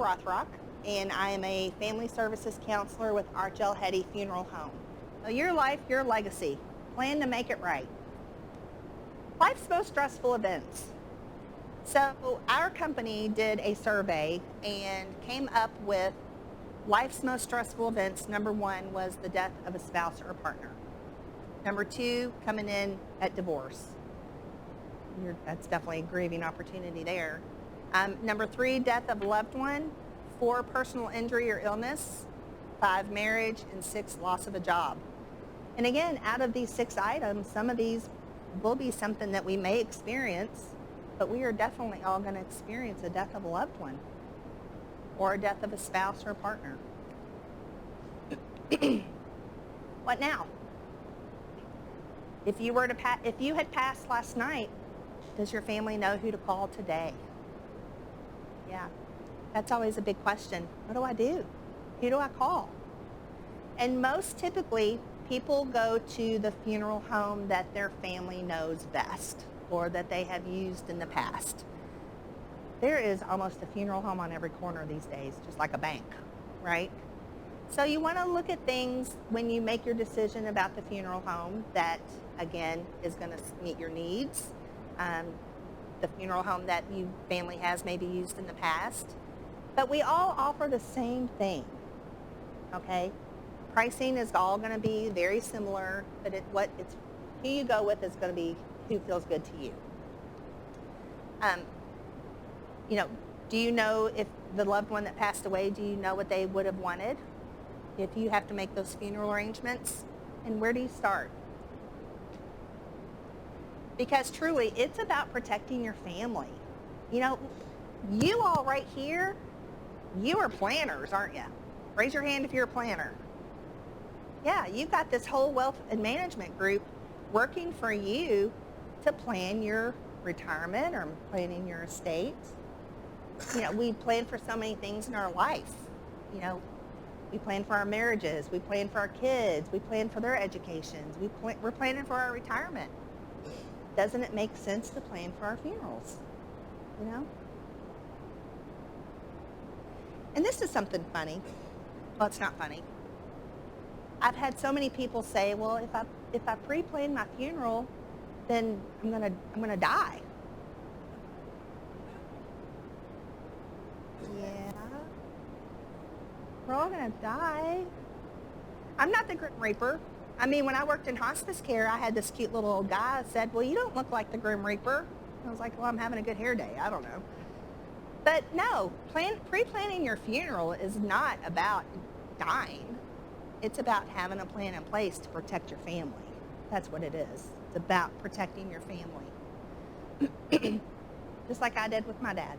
Rothrock, and I am a family services counselor with Archel Hetty Funeral Home. So your life, your legacy. Plan to make it right. Life's most stressful events. So our company did a survey and came up with life's most stressful events. Number 1 was the death of a spouse or a partner. Number 2, coming in at divorce. That's definitely a grieving opportunity there. Number 3, death of a loved one. 4, personal injury or illness. 5, marriage. And 6, loss of a job. And again, out of these 6 items, some of these will be something that we may experience, but we are definitely all going to experience a death of a loved one or a death of a spouse or a partner. What now? If you had passed last night, does your family know who to call today? Yeah, that's always a big question. What do I do? Who do I call? And most typically, people go to the funeral home that their family knows best or that they have used in the past. There is almost a funeral home on every corner these days, just like a bank, right? So you want to look at things when you make your decision about the funeral home that, again, is going to meet your needs. The funeral home that your family has maybe used in the past. But we all offer the same thing, okay? Pricing is all going to be very similar, but who you go with is going to be who feels good to you. Do you know if the loved one that passed away, do you know what they would have wanted if you have to make those funeral arrangements? And where do you start? Because truly, it's about protecting your family. You all right here, you are planners, aren't you? Raise your hand if you're a planner. Yeah, you've got this whole wealth and management group working for you to plan your retirement or planning your estate. We plan for so many things in our life. We plan for our marriages, we plan for our kids, we plan for their educations, we're planning for our retirement. Doesn't it make sense to plan for our funerals? And this is something funny. Well, it's not funny. I've had so many people say, well, if I pre-plan my funeral, then I'm gonna die. Yeah, we're all gonna die. I'm not the Grim Reaper. I mean, when I worked in hospice care, I had this cute little old guy that said, well, you don't look like the Grim Reaper. I was like, well, I'm having a good hair day. I don't know. But no, pre-planning your funeral is not about dying. It's about having a plan in place to protect your family. That's what it is. It's about protecting your family. Just like I did with my dad.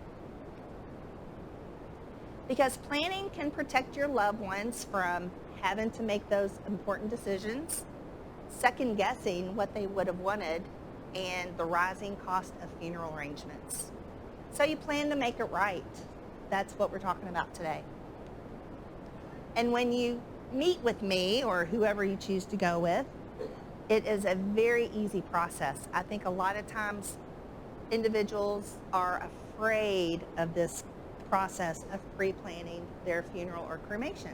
Because planning can protect your loved ones from having to make those important decisions, second guessing what they would have wanted, and the rising cost of funeral arrangements. So you plan to make it right. That's what we're talking about today. And when you meet with me or whoever you choose to go with, it is a very easy process. I think a lot of times individuals are afraid of this process of pre-planning their funeral or cremation.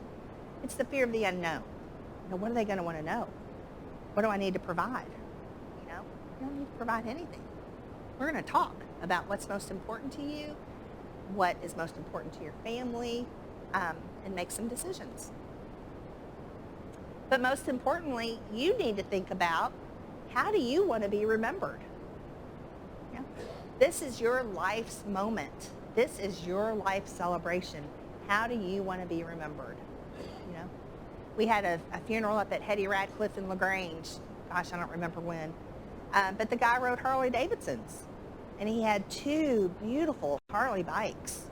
It's the fear of the unknown. What are they going to want to know? What do I need to provide? You don't need to provide anything. We're going to talk about what's most important to you, what is most important to your family, and make some decisions. But most importantly, you need to think about, how do you want to be remembered? This is your life's moment. This is your life celebration. How do you want to be remembered? We had a funeral up at Hetty Radcliffe in LaGrange. Gosh, I don't remember when. But the guy rode Harley Davidsons, and he had 2 beautiful Harley bikes.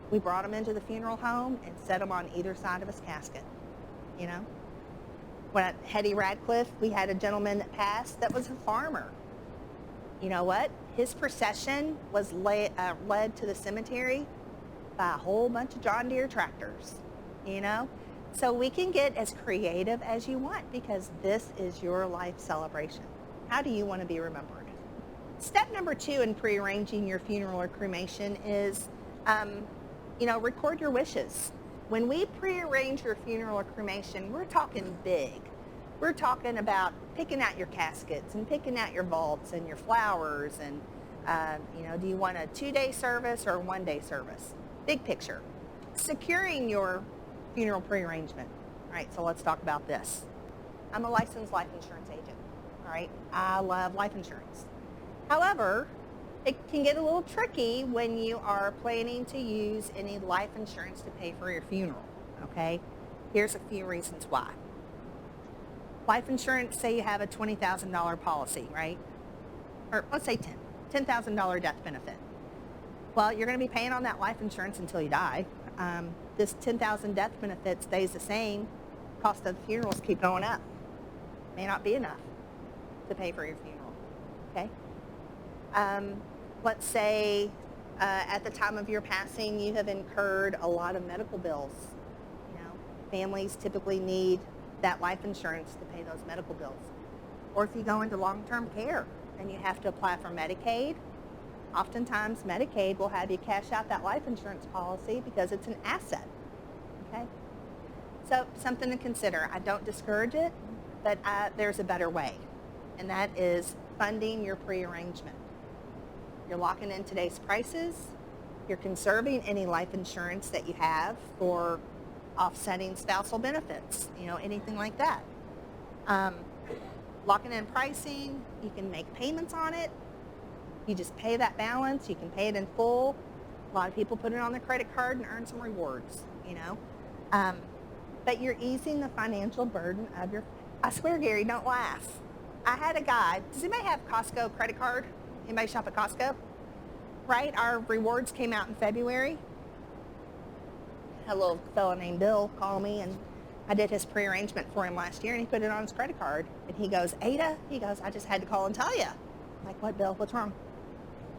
We brought him into the funeral home and set him on either side of his casket. When at Hetty Radcliffe, we had a gentleman that passed that was a farmer. You know what? His procession was led to the cemetery by a whole bunch of John Deere tractors. So we can get as creative as you want, because this is your life celebration. How do you want to be remembered? Step number 2 in pre-arranging your funeral or cremation is Record your wishes. When we prearrange your funeral or cremation, we're talking big. We're talking about picking out your caskets and picking out your vaults and your flowers and, do you want a 2-day service or a 1-day service? Big picture. Securing your funeral prearrangement. All right, so let's talk about this. I'm a licensed life insurance agent. All right, I love life insurance. However, it can get a little tricky when you are planning to use any life insurance to pay for your funeral, okay? Here's a few reasons why. Life insurance, say you have a $20,000 policy, right? Or let's say $10,000 death benefit. Well, you're going to be paying on that life insurance until you die. This $10,000 death benefit stays the same. Cost of the funerals keep going up. May not be enough to pay for your funeral, okay? Let's say at the time of your passing, you have incurred a lot of medical bills. Families typically need that life insurance to pay those medical bills. Or if you go into long-term care and you have to apply for Medicaid, oftentimes Medicaid will have you cash out that life insurance policy because it's an asset, okay? So something to consider. I don't discourage it, but there's a better way, and that is funding your prearrangement. You're locking in today's prices. You're conserving any life insurance that you have for offsetting spousal benefits, anything like that. Locking in pricing, you can make payments on it. You just pay that balance. You can pay it in full. A lot of people put it on their credit card and earn some rewards, But you're easing the financial burden of your, I swear, Gary, don't laugh. I had a guy, does anybody have Costco credit card? Anybody shop at Costco? Right, our rewards came out in February. Had a little fella named Bill call me, and I did his prearrangement for him last year, and he put it on his credit card. And he goes, Ada, I just had to call and tell you. I'm like, what, Bill? What's wrong?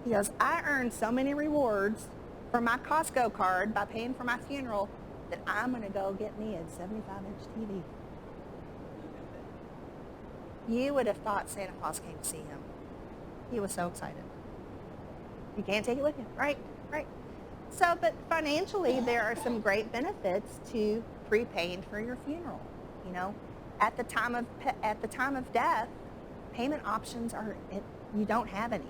He goes, I earned so many rewards from my Costco card by paying for my funeral that I'm going to go get me a 75-inch TV. You would have thought Santa Claus came to see him. He was so excited. You can't take it with you, right? Right. So, but financially, there are some great benefits to prepaying for your funeral. At the time of death, payment options you don't have any.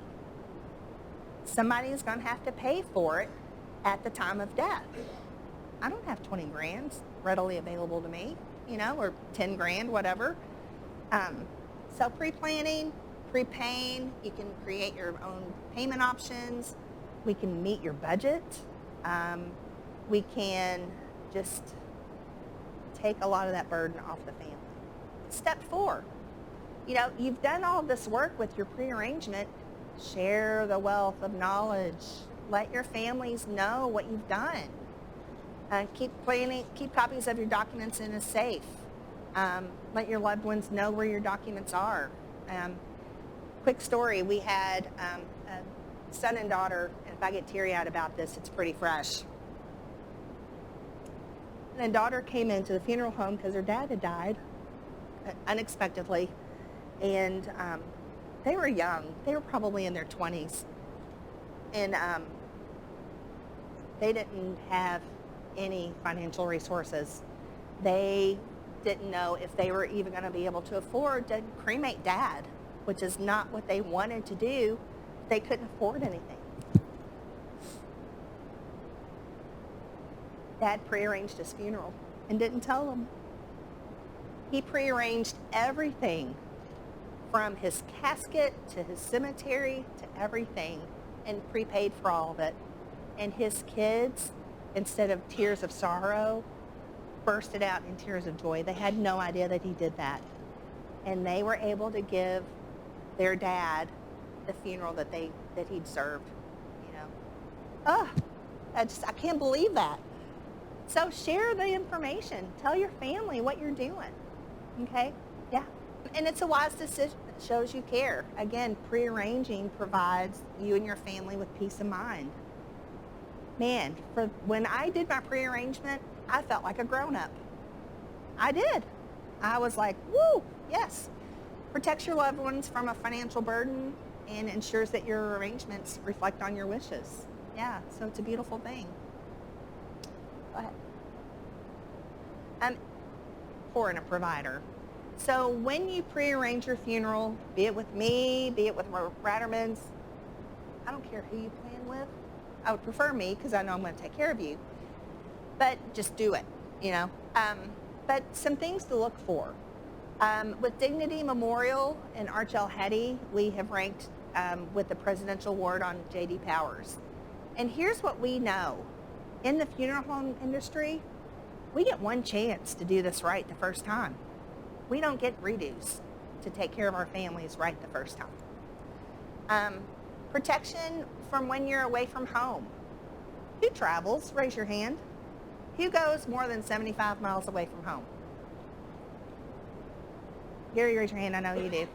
Somebody is going to have to pay for it at the time of death. I don't have 20 grand readily available to me, or 10 grand, whatever. So pre-planning, prepaying, you can create your own payment options. We can meet your budget. We can just take a lot of that burden off the family. Step 4, you've done all this work with your prearrangement. Share the wealth of knowledge. Let your families know what you've done. Keep copies of your documents in a safe. Let your loved ones know where your documents are. Quick story, we had a son and daughter, and if I get teary-eyed about this, it's pretty fresh. And the daughter came into the funeral home because her dad had died unexpectedly, and they were young. They were probably in their 20s, and they didn't have any financial resources. They didn't know if they were even going to be able to afford to cremate Dad, which is not what they wanted to do. They couldn't afford anything. Dad prearranged his funeral and didn't tell them. He prearranged everything from his casket to his cemetery to everything and prepaid for all of it. And his kids, instead of tears of sorrow, bursted out in tears of joy. They had no idea that he did that. And they were able to give their dad the funeral that he'd served, I can't believe that. So share the information. Tell your family what you're doing. Okay? Yeah. And it's a wise decision. It shows you care. Again, prearranging provides you and your family with peace of mind. Man, when I did my prearrangement, I felt like a grown-up. I did. I was like, woo, yes. Protects your loved ones from a financial burden and ensures that your arrangements reflect on your wishes. Yeah, so it's a beautiful thing. um, for a provider. So when you prearrange your funeral, be it with me, be it with Ratterman's, I don't care who you plan with. I would prefer me because I know I'm going to take care of you. But just do it, you know. But some things to look for. With Dignity Memorial and Arch El Hedy, we have ranked with the Presidential Award on J.D. Powers. And here's what we know. In the funeral home industry, we get one chance to do this right the first time. We don't get redos to take care of our families right the first time. Protection from when you're away from home. Who travels? Raise your hand. Who goes more than 75 miles away from home? Gary, raise your hand. I know you do.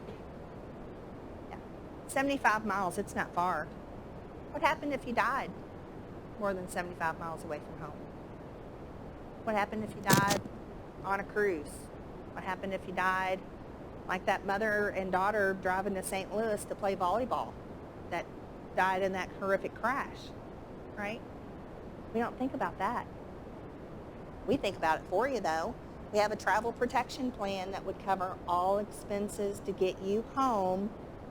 Yeah. 75 miles, it's not far. What happened if you died more than 75 miles away from home? What happened if you died on a cruise? What happened if you died like that mother and daughter driving to St. Louis to play volleyball that died in that horrific crash, right? We don't think about that. We think about it for you, though. We have a travel protection plan that would cover all expenses to get you home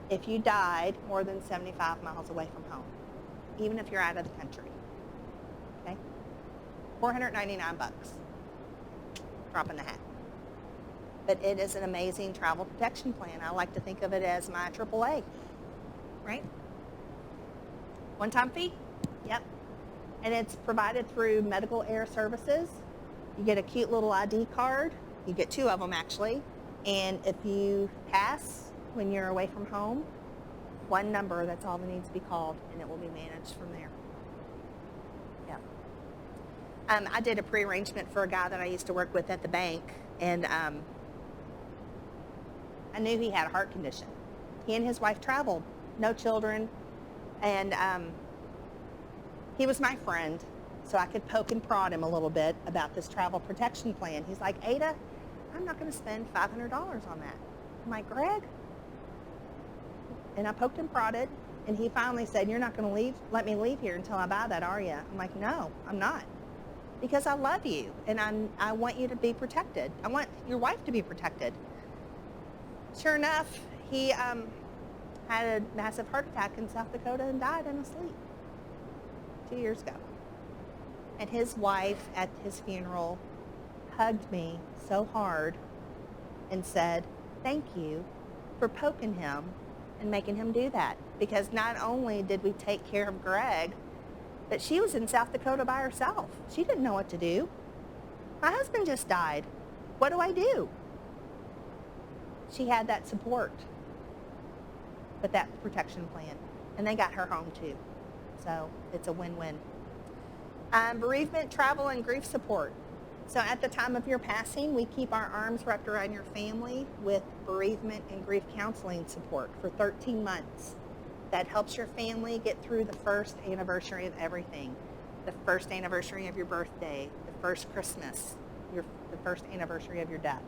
if you died more than 75 miles away from home, even if you're out of the country. Okay? $499. Drop in the hat. But it is an amazing travel protection plan. I like to think of it as my AAA, right? One-time fee? Yep. And it's provided through Medical Air Services. You get a cute little ID card. You get 2 of them, actually. And if you pass when you're away from home, 1 number, that's all that needs to be called, and it will be managed from there. Yep. I did a pre-arrangement for a guy that I used to work with at the bank, and I knew he had a heart condition. He and his wife traveled, no children, and he was my friend, so I could poke and prod him a little bit about this travel protection plan. He's like, Ada, I'm not going to spend $500 on that. I'm like, Greg? And I poked and prodded, and he finally said, you're not going to let me leave here until I buy that, are you? I'm like, no, I'm not. Because I love you, and I want you to be protected. I want your wife to be protected. Sure enough, he had a massive heart attack in South Dakota and died in his sleep 2 years ago. And his wife at his funeral hugged me so hard and said, thank you for poking him and making him do that. Because not only did we take care of Greg, but she was in South Dakota by herself. She didn't know what to do. My husband just died. What do I do? She had that support with that protection plan, and they got her home too. So it's a win-win. Bereavement, travel, and grief support. So at the time of your passing, we keep our arms wrapped around your family with bereavement and grief counseling support for 13 months. That helps your family get through the first anniversary of everything. The first anniversary of your birthday, the first Christmas, the first anniversary of your death.